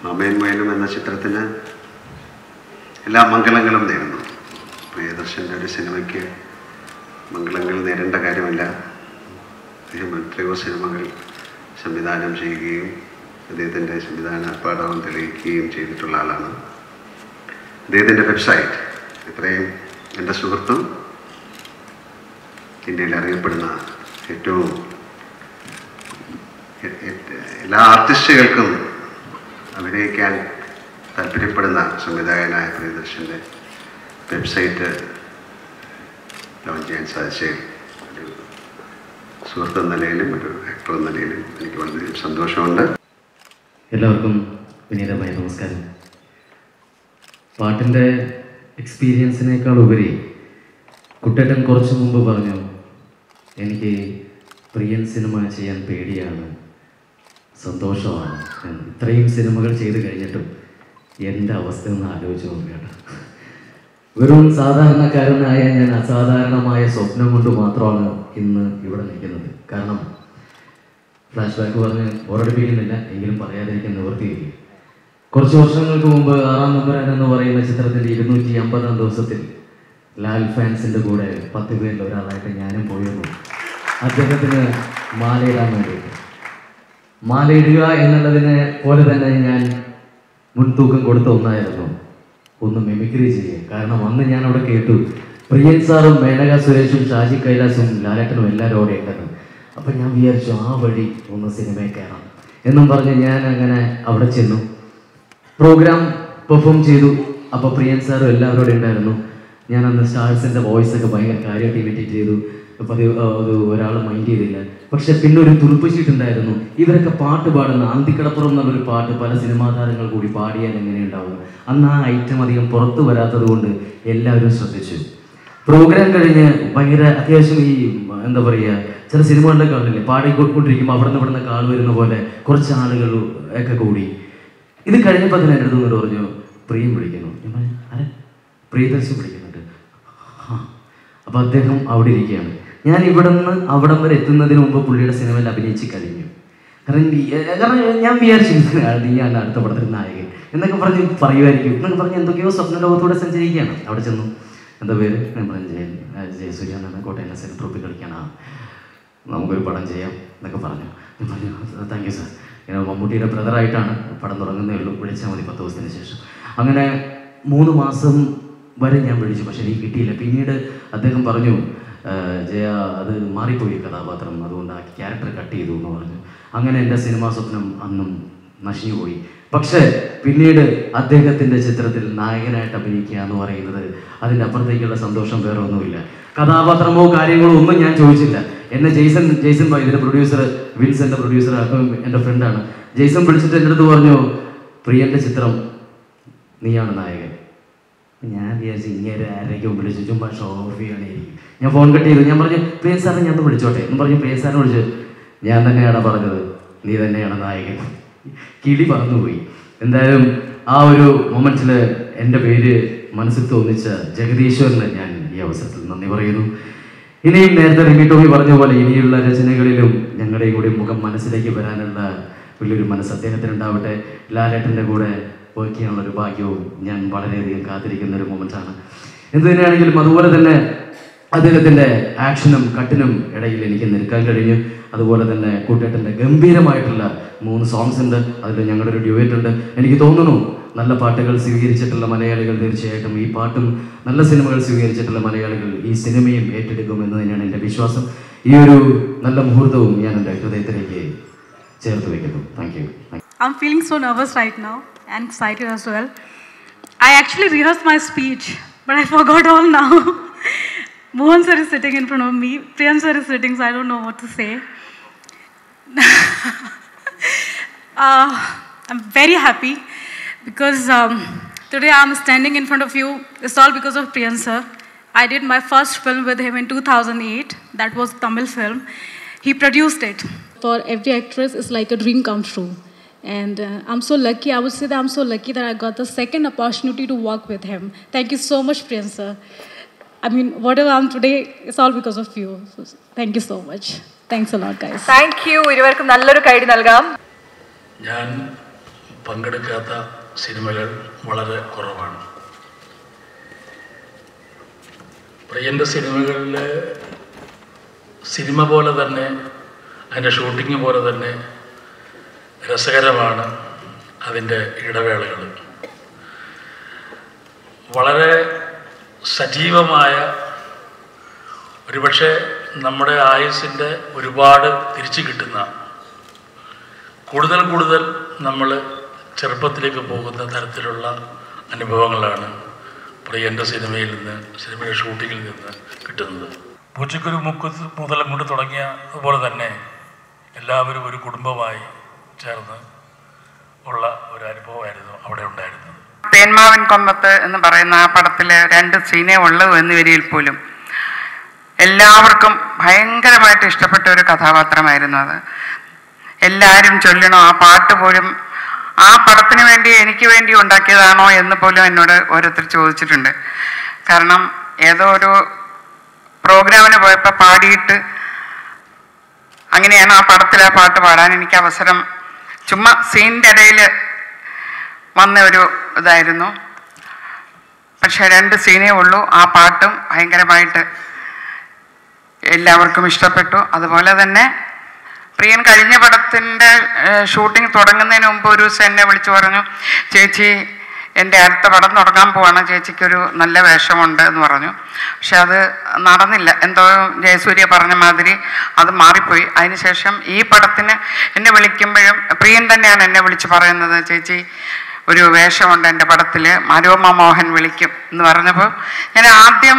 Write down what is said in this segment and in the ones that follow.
മാമയും മയിലും എന്ന ചിത്രത്തിന് എല്ലാ മംഗളങ്ങളും നേരുന്നു. പ്രിയദർശൻ്റെ ഒരു സിനിമയ്ക്ക് മംഗളങ്ങൾ നേരേണ്ട കാര്യമില്ല. അദ്ദേഹം എത്രയോ സിനിമകൾ സംവിധാനം ചെയ്യുകയും അദ്ദേഹത്തിൻ്റെ സംവിധാന പാഠവും തെളിയിക്കുകയും ചെയ്തിട്ടുള്ള ആളാണ്. അദ്ദേഹത്തിൻ്റെ വെബ്സൈറ്റ് ഇത്രയും എൻ്റെ സുഹൃത്തും ഇന്ത്യയിൽ അറിയപ്പെടുന്ന ഏറ്റവും എല്ലാ ആർട്ടിസ്റ്റുകൾക്കും അഭിനയിക്കാൻ താല്പര്യപ്പെടുന്ന സംവിധായകനായ പ്രിയദർശൻ്റെ വെബ്സൈറ്റ് ലോഞ്ച് ചെയ്യാൻ സാധിച്ചതിൽ ഒരു സുഹൃത്ത് എന്ന നിലയിലും ഒരു ആക്ടർ എന്ന നിലയിലും എനിക്ക് വളരെ സന്തോഷമുണ്ട്. എല്ലാവർക്കും വിനീതമായ നമസ്കാരം. പാട്ടിൻ്റെ എക്സ്പീരിയൻസിനേക്കാൾ ഉപരി കുട്ടേട്ടൻ കുറച്ച് മുമ്പ് പറഞ്ഞു എനിക്ക് പ്രിയൻ സിനിമ ചെയ്യാൻ പേടിയാണ്, സന്തോഷമാണ്. ഇത്രയും സിനിമകൾ ചെയ്ത് കഴിഞ്ഞിട്ടും എൻ്റെ അവസ്ഥ ഒന്ന് ആലോചിച്ച് നോക്കുകയാണ്. വെറും സാധാരണക്കാരനായ ഞാൻ അസാധാരണമായ സ്വപ്നം കൊണ്ട് മാത്രമാണ് ഇന്ന് ഇവിടെ നിൽക്കുന്നത്. കാരണം ഫ്ലാഷ് ബാക്ക് പറഞ്ഞ് ബോറടിപ്പിക്കുന്നില്ല, എങ്കിലും പറയാതിരിക്കാൻ നിവൃത്തിയില്ല. കുറച്ച് വർഷങ്ങൾക്ക് മുമ്പ് 6-ാം നമ്പരാൻ എന്ന് പറയുന്ന ചിത്രത്തിൻ്റെ 250-ാം ദിവസത്തിൽ ലാൽ ഫാൻസിൻ്റെ കൂടെ 10 പേരിൽ ഒരാളായിട്ട് ഞാനും പോയിരുന്നു അദ്ദേഹത്തിന് മാലയിടാൻ വേണ്ടിയിട്ട്. മാലയിടുക എന്നുള്ളതിനെ പോലെ തന്നെ ഞാൻ മുൻതൂക്കം കൊടുത്ത ഒന്നായിരുന്നു ഒന്ന് മിമിക്രി ചെയ്യുക. കാരണം അന്ന് ഞാൻ അവിടെ കേട്ടു പ്രിയൻ സാറും മേനക സുരേഷും ഷാജി കൈലാസും ലാലേട്ടനും എല്ലാവരും അവിടെ ഉണ്ടെന്ന്. അപ്പം ഞാൻ വിചാരിച്ചു ആ വഴി ഒന്ന് സിനിമയിൽ കയറാം എന്നും പറഞ്ഞ് ഞാൻ അങ്ങനെ അവിടെ ചെന്നു, പ്രോഗ്രാം പെർഫോം ചെയ്തു. അപ്പോൾ പ്രിയൻ സാറും എല്ലാവരും ഉണ്ടായിരുന്നു. ഞാൻ അന്ന് സ്റ്റാർസിൻ്റെ വോയിസൊക്കെ ഭയങ്കര കാര്യമായിട്ട് ഇമിറ്റേറ്റ് ചെയ്തു. അപ്പോൾ അത് ഒരാൾ മൈൻഡ് ചെയ്തില്ല. പക്ഷെ പിന്നെ ഒരു തുറുപ്പ് ഷീറ്റ് ഉണ്ടായിരുന്നു. ഇവരൊക്കെ പാട്ട് പാടുന്ന അന്തിക്കടപ്പുറം എന്നുള്ളൊരു പാട്ട് പല സിനിമാ താരങ്ങൾ കൂടി പാടിയാൽ എങ്ങനെയുണ്ടാവും. അന്ന് ആ ഐറ്റം അധികം പുറത്തു വരാത്തത് കൊണ്ട് എല്ലാവരും ശ്രദ്ധിച്ചു. പ്രോഗ്രാം കഴിഞ്ഞ് ഭയങ്കര അത്യാവശ്യം ഈ എന്താ പറയുക, ചില സിനിമകളിലൊക്കെ കണ്ടില്ലേ പാടിക്കൊണ്ടിരിക്കുമ്പോൾ അവിടെ നിന്ന് കാൾ വരുന്ന പോലെ കുറച്ച് ആളുകൾ ഒക്കെ കൂടി. ഇത് കഴിഞ്ഞപ്പോൾ തന്നെ എൻ്റെ അടുത്ത് പറഞ്ഞു പ്രിയം വിളിക്കുന്നു. ഞാൻ പറഞ്ഞു ആരെ? പ്രിയദർശൻ വിളിക്കുന്നുണ്ട്. ആ അപ്പോൾ അദ്ദേഹം അവിടെ ഇരിക്കുകയാണ്. ഞാൻ ഇവിടെ നിന്ന് അവിടം വരെ എത്തുന്നതിന് മുമ്പ് പുള്ളിയുടെ സിനിമയിൽ അഭിനയിച്ച് കഴിഞ്ഞു. കാരണം ഞാൻ വിചാരിച്ചു നീയാണ് അടുത്ത പടത്തിൽ നായകൻ എന്നൊക്കെ പറഞ്ഞ് പറയുമായിരിക്കും എന്നൊക്കെ പറഞ്ഞ് എന്തൊക്കെയോ സ്വപ്ന ലോകത്തൂടെ സഞ്ചരിക്കുകയാണ്. അവിടെ ചെന്നു. എന്താ പേര്? ഞാൻ പറഞ്ഞു ജയസൂര്യ എന്നാണ്, കോട്ടയം നസൽ ട്രോഫി കളിക്കാനാ, നമുക്കൊരു പടം ചെയ്യാം എന്നൊക്കെ പറഞ്ഞു. ഞാൻ പറഞ്ഞു താങ്ക് യു സാർ, ഞാൻ മമ്മൂട്ടിയുടെ ബ്രദറായിട്ടാണ്, പടം തുടങ്ങുന്നേ ഉള്ളൂ, വിളിച്ചാൽ മതി 10 ദിവസത്തിന് ശേഷം. അങ്ങനെ 3 മാസം വരെ ഞാൻ വിളിച്ചു, പക്ഷെ എനിക്ക് കിട്ടിയില്ല. പിന്നീട് അദ്ദേഹം പറഞ്ഞു ജയ അത് മാറിപ്പോയി കഥാപാത്രം, അതുകൊണ്ട് ആ ക്യാരക്ടർ കട്ട് ചെയ്തു എന്ന് പറഞ്ഞു. അങ്ങനെ എൻ്റെ സിനിമാ സ്വപ്നം അന്നും നശിഞ്ഞു പോയി. പക്ഷേ പിന്നീട് അദ്ദേഹത്തിൻ്റെ ചിത്രത്തിൽ നായകനായിട്ട് അഭിനയിക്കുക എന്ന് പറയുന്നത് അതിൻ്റെ അപ്പുറത്തേക്കുള്ള സന്തോഷം വേറെ ഒന്നുമില്ല. കഥാപാത്രമോ കാര്യങ്ങളോ ഒന്നും ഞാൻ ചോദിച്ചില്ല. എന്നെ ജെയ്സൺ ഭായ്, ഇതിൻ്റെ പ്രൊഡ്യൂസർ വിൻസെൻ്റെ പ്രൊഡ്യൂസർ, അപ്പം എൻ്റെ ഫ്രണ്ടാണ്. ജെയ്സൺ വിളിച്ചിട്ട് എൻ്റെ അടുത്ത് പറഞ്ഞു പ്രിയൻ്റെ ചിത്രം നീയാണ് നായകൻ. ഞാൻ വിചാരിച്ചു ഇങ്ങനെ ആരെയൊക്കെ വിളിച്ചു ചുമ്മാ ഷോ ഓഫ് ചെയ്യണേയിരിക്കും. ഞാൻ ഫോൺ കട്ട് ചെയ്തു. ഞാൻ പറഞ്ഞു പ്രിയൻ സാറിനെ ഞാൻ ഒന്ന് വിളിച്ചോട്ടെ എന്ന് പറഞ്ഞു. പ്രിയൻ സാറിനെ വിളിച്ചു. ഞാൻ തന്നെയാണ് പറഞ്ഞത്, നീ തന്നെയാണ് നായകൻ. കിളി പറന്നുപോയി. എന്തായാലും ആ ഒരു മൊമെൻറ്റിൽ എൻ്റെ പേര് മനസ്സിൽ തോന്നിച്ച ജഗദീശ്വരന് ഞാൻ ഈ അവസരത്തിൽ നന്ദി പറയുന്നു. ഇനിയും നേരത്തെ റിമി ടോമി പറഞ്ഞ പോലെ ഇനിയുള്ള രചനകളിലും ഞങ്ങളുടെയും കൂടി മുഖം മനസ്സിലേക്ക് വരാനുള്ള വലിയൊരു മനസ്സ് അദ്ദേഹത്തിനുണ്ടാവട്ടെ. ലാലേട്ടൻ്റെ കൂടെ വർക്ക് ചെയ്യാനുള്ളൊരു ഭാഗ്യവും ഞാൻ വളരെയധികം കാത്തിരിക്കുന്ന ഒരു മൊമെൻ്റാണ്. എന്ത് തന്നെയാണെങ്കിലും അതുപോലെ തന്നെ അദ്ദേഹത്തിൻ്റെ ആക്ഷനും കട്ടിനും ഇടയിൽ എനിക്ക് നിൽക്കാൻ കഴിഞ്ഞു. അതുപോലെ തന്നെ കൂട്ടേട്ടൻ്റെ ഗംഭീരമായിട്ടുള്ള 3 സോങ്സ് ഉണ്ട്. അതിൽ ഞങ്ങളുടെ ഒരു ഡ്യുവറ്റ് ഉണ്ട്. എനിക്ക് തോന്നുന്നു നല്ല പാട്ടുകൾ സ്വീകരിച്ചിട്ടുള്ള മലയാളികൾ തീർച്ചയായിട്ടും ഈ പാട്ടും നല്ല സിനിമകൾ സ്വീകരിച്ചിട്ടുള്ള മലയാളികൾ ഈ സിനിമയും ഏറ്റെടുക്കുമെന്ന് തന്നെയാണ് എൻ്റെ വിശ്വാസം. ഈ ഒരു നല്ല മുഹൂർത്തവും ഞാൻ എൻ്റെ ഹൃദയത്തിലേക്ക് ചേർത്ത് വയ്ക്കുന്നു. Thank you. I'm feeling so nervous right now and excited as well. I actually rehearsed my speech, but I forgot all now. Mohan sir is sitting in front of me. Priyan sir is sitting, so I don't know what to say. I'm very happy because today I'm standing in front of you. It's all because of Priyan sir. I did my first film with him in 2008. That was a Tamil film. He produced it. For every actress, it's like a dream come true. And I'm so lucky, I would say that I'm so lucky that I got the second opportunity to work with him. Thank you so much, Priyan sir. I mean, whatever I'm today, it's all because of you. So, thank you so much. Thanks a lot, guys. Thank you. ഇരുവർക്കും നല്ലൊരു കൈഡി നൽകാം. ഞാൻ പങ്കെടുക്കാത്ത സിനിമകൾ വളരെ കുറവാണ്. പ്രിയൻ്റെ സിനിമകളിൽ cinema പോലെ തന്നെ അതിൻ്റെ ഷൂട്ടിങ് പോലെ തന്നെ രസകരമാണ് അതിൻ്റെ ഇടവേളകൾ. വളരെ സജീവമായ, ഒരുപക്ഷെ നമ്മുടെ ആയുസ്സിൻ്റെ ഒരുപാട് തിരിച്ചു കിട്ടുന്ന, കൂടുതൽ കൂടുതൽ നമ്മൾ ചെറുപ്പത്തിലേക്ക് പോകുന്ന തരത്തിലുള്ള അനുഭവങ്ങളാണ് പ്രിയൻ്റെ സിനിമയുടെ ഷൂട്ടിങ്ങിൽ നിന്ന് കിട്ടുന്നത്. പൂച്ചക്കൊരു മുതലം കൊണ്ട് തുടങ്ങിയ അതുപോലെ തന്നെ എല്ലാവരും ഒരു കുടുംബമായി ചേർന്ന് ഉള്ള ഒരു അനുഭവമായിരുന്നു അവിടെ ഉണ്ടായിരുന്നത്. തേന്മാവൻ കൊമ്പത്ത് എന്ന് പറയുന്ന ആ പടത്തിൽ 2 സീനേ ഉള്ളൂ എന്ന് വരിയിൽ പോലും എല്ലാവർക്കും ഭയങ്കരമായിട്ട് ഇഷ്ടപ്പെട്ട ഒരു കഥാപാത്രമായിരുന്നു അത്. എല്ലാവരും ചൊല്ലണോ ആ പാട്ട് പോലും ആ പടത്തിന് വേണ്ടി എനിക്ക് വേണ്ടി ഉണ്ടാക്കിയതാണോ എന്ന് പോലും എന്നോട് ഓരോരുത്തർ ചോദിച്ചിട്ടുണ്ട്. കാരണം ഏതോ ഒരു പ്രോഗ്രാമിന് പോയപ്പോൾ പാടിയിട്ട് അങ്ങനെയാണ് ആ പടത്തിൽ ആ പാട്ട് പാടാൻ എനിക്ക് അവസരം ചുമ്മാ സീനിൻ്റെ ഇടയിൽ വന്ന ഒരു ഇതായിരുന്നു. പക്ഷെ 2 സീനേ ഉള്ളൂ. ആ പാട്ടും ഭയങ്കരമായിട്ട് എല്ലാവർക്കും ഇഷ്ടപ്പെട്ടു. അതുപോലെ തന്നെ പ്രിയൻ കഴിഞ്ഞ പടത്തിൻ്റെ ഷൂട്ടിംഗ് തുടങ്ങുന്നതിന് മുമ്പ് ഒരു ദിവസം എന്നെ വിളിച്ചു പറഞ്ഞു, ചേച്ചി എൻ്റെ അടുത്ത പടം തുടങ്ങാൻ പോവാണ്, ചേച്ചിക്കൊരു നല്ല വേഷമുണ്ട് എന്ന് പറഞ്ഞു. പക്ഷെ അത് നടന്നില്ല. എന്തോ ജയസൂര്യ പറഞ്ഞ മാതിരി അത് മാറിപ്പോയി. അതിനുശേഷം ഈ പടത്തിന് എന്നെ വിളിക്കുമ്പോഴും പ്രിയൻ തന്നെയാണ് എന്നെ വിളിച്ച് പറയുന്നത്, ചേച്ചി ഒരു വേഷമുണ്ട് എൻ്റെ പടത്തിൽ, മനോരമ മോഹൻ വിളിക്കും എന്ന് പറഞ്ഞപ്പോൾ ഞാൻ ആദ്യം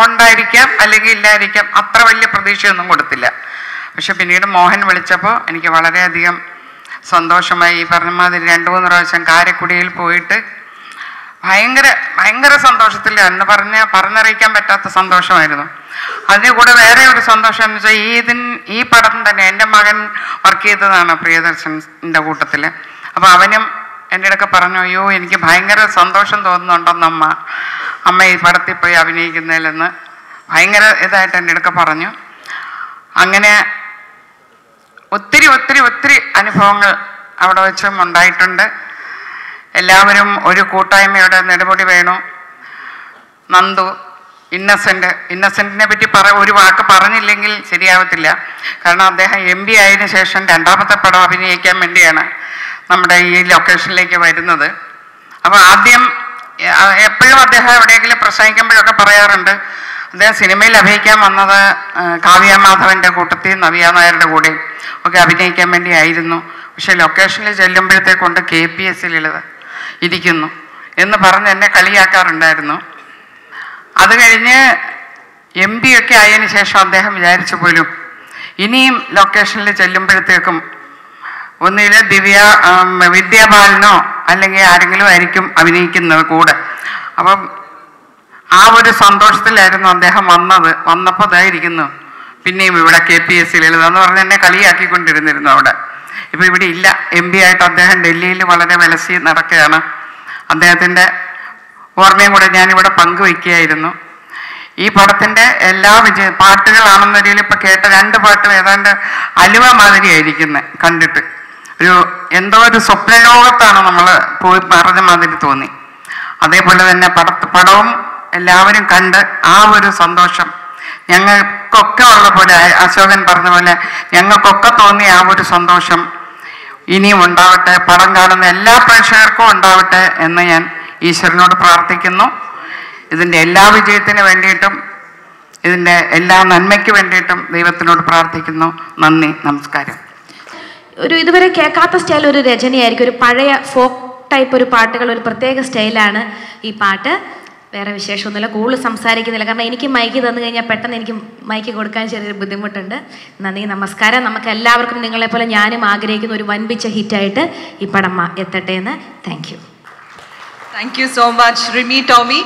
ഉണ്ടായിരിക്കാം അല്ലെങ്കിൽ ഇല്ലായിരിക്കാം, അത്ര വലിയ പ്രതീക്ഷയൊന്നും കൊടുത്തില്ല. പക്ഷെ പിന്നീട് മോഹൻ വിളിച്ചപ്പോൾ എനിക്ക് വളരെയധികം സന്തോഷമായി. ഈ പറഞ്ഞ മാതിരി 2-3 പ്രാവശ്യം കാരക്കുടിയിൽ പോയിട്ട് ഭയങ്കര സന്തോഷത്തിൽ എന്ന് പറഞ്ഞറിയിക്കാൻ പറ്റാത്ത സന്തോഷമായിരുന്നു. അതിന് കൂടെ വേറെ ഒരു സന്തോഷം എന്ന് വെച്ചാൽ ഈ പടം തന്നെ എൻ്റെ മകൻ വർക്ക് ചെയ്തതാണ് പ്രിയദർശൻ്റെ കൂട്ടത്തിൽ. അപ്പോൾ അവനും എൻ്റെ അടുക്ക പറഞ്ഞു, അയ്യോ എനിക്ക് ഭയങ്കര സന്തോഷം തോന്നുന്നുണ്ടെന്ന് അമ്മ ഈ പടത്തിൽ പോയി അഭിനയിക്കുന്നതിലെന്ന് ഭയങ്കര ഇതായിട്ട് എൻ്റെ അടുക്ക പറഞ്ഞു. അങ്ങനെ ഒത്തിരി അനുഭവങ്ങൾ അവിടെ വെച്ചും ഉണ്ടായിട്ടുണ്ട്. എല്ലാവരും ഒരു കൂട്ടായ്മയുടെ നെടുമുടി വേണു, നന്ദു, ഇന്നസെൻറ്റിനെ പറ്റി ഒരു വാക്ക് പറഞ്ഞില്ലെങ്കിൽ ശരിയാവത്തില്ല. കാരണം അദ്ദേഹം MP ആയതിനു ശേഷം 2ാമത്തെ പടം അഭിനയിക്കാൻ വേണ്ടിയാണ് നമ്മുടെ ഈ ലൊക്കേഷനിലേക്ക് വരുന്നത്. അപ്പോൾ ആദ്യം എപ്പോഴും അദ്ദേഹം എവിടെയെങ്കിലും പ്രസംഗിക്കുമ്പോഴൊക്കെ പറയാറുണ്ട്, അദ്ദേഹം സിനിമയിൽ അഭിനയിക്കാൻ വന്നത് കാവ്യ മാധവൻ്റെ കൂട്ടത്തിൽ നവ്യ നായരുടെ കൂടെ ഒക്കെ അഭിനയിക്കാൻ വേണ്ടിയായിരുന്നു. പക്ഷെ ലൊക്കേഷനിൽ ചെല്ലുമ്പോഴത്തേക്കൊണ്ട് KPS ലളിത ഇരിക്കുന്നു എന്ന് പറഞ്ഞ് എന്നെ കളിയാക്കാറുണ്ടായിരുന്നു. അത് കഴിഞ്ഞ് MP ഒക്കെ ആയതിനു ശേഷം അദ്ദേഹം വിചാരിച്ചു പോലും ഇനിയും ലൊക്കേഷനിൽ ചെല്ലുമ്പോഴത്തേക്കും ഒന്നിൽ വിദ്യാബാലനോ അല്ലെങ്കിൽ ആരെങ്കിലും ആയിരിക്കും അഭിനയിക്കുന്നത് കൂടെ. അപ്പം ആ ഒരു സന്തോഷത്തിലായിരുന്നു അദ്ദേഹം വന്നപ്പോൾ ഇതായിരിക്കുന്നു പിന്നെയും ഇവിടെ KPS ലളിത എന്ന് പറഞ്ഞ് എന്നെ കളിയാക്കിക്കൊണ്ടിരുന്നിരുന്നു അവിടെ. ഇപ്പോൾ ഇവിടെ ഇല്ല. MP ആയിട്ട് അദ്ദേഹം ഡൽഹിയിൽ വളരെ വിലസി നടക്കുകയാണ്. അദ്ദേഹത്തിൻ്റെ ഓർമ്മയും കൂടെ ഞാനിവിടെ പങ്കുവയ്ക്കുകയായിരുന്നു. ഈ പടത്തിൻ്റെ എല്ലാ പാട്ടുകളാണെന്നൊരിക്കലും ഇപ്പോൾ കേട്ട 2 പാട്ടും ഏതാണ്ട് അലുവ മാതിരിയായിരിക്കുന്നത് കണ്ടിട്ട്. എന്തോ ഒരു സ്വപ്നലോകത്താണ് നമ്മൾ പോയി പറഞ്ഞ മാതിരി തോന്നി. അതേപോലെ തന്നെ പടവും എല്ലാവരും കണ്ട് ആ ഒരു സന്തോഷം ഞങ്ങൾക്കൊക്കെ ഉള്ള പോലെ, അശോകൻ പറഞ്ഞ പോലെ ഞങ്ങൾക്കൊക്കെ തോന്നിയ ആ ഒരു സന്തോഷം ഇനിയും ഉണ്ടാവട്ടെ, പടം കാണുന്ന എല്ലാ പ്രേക്ഷകർക്കും ഉണ്ടാവട്ടെ എന്ന് ഞാൻ ഈശ്വരനോട് പ്രാർത്ഥിക്കുന്നു. ഇതിൻ്റെ എല്ലാ വിജയത്തിന് വേണ്ടിയിട്ടും ഇതിൻ്റെ എല്ലാ നന്മയ്ക്ക് വേണ്ടിയിട്ടും ദൈവത്തിനോട് പ്രാർത്ഥിക്കുന്നു. നന്ദി, നമസ്കാരം. ഒരു ഇതുവരെ കേൾക്കാത്ത സ്റ്റൈൽ ഒരു രചനയായിരിക്കും. ഒരു പഴയ ഫോക്ക് ടൈപ്പ് ഒരു പാട്ടുകൾ, ഒരു പ്രത്യേക സ്റ്റൈലാണ് ഈ പാട്ട്. വേറെ വിശേഷമൊന്നുമില്ല, കൂടുതൽ സംസാരിക്കുന്നില്ല. കാരണം എനിക്ക് മൈക്ക് തന്നു കഴിഞ്ഞാൽ പെട്ടെന്ന് എനിക്ക് മൈക്ക് കൊടുക്കാൻ ചെറിയൊരു ബുദ്ധിമുട്ടുണ്ട്. നന്ദി, നമസ്കാരം. നമുക്ക് എല്ലാവർക്കും നിങ്ങളെപ്പോലെ ഞാനും ആഗ്രഹിക്കുന്ന ഒരു വൻപിച്ച ഹിറ്റായിട്ട് ഈ പടം എത്തട്ടെ എന്ന്. Thank you. Thank you so much, Rimi Tommy.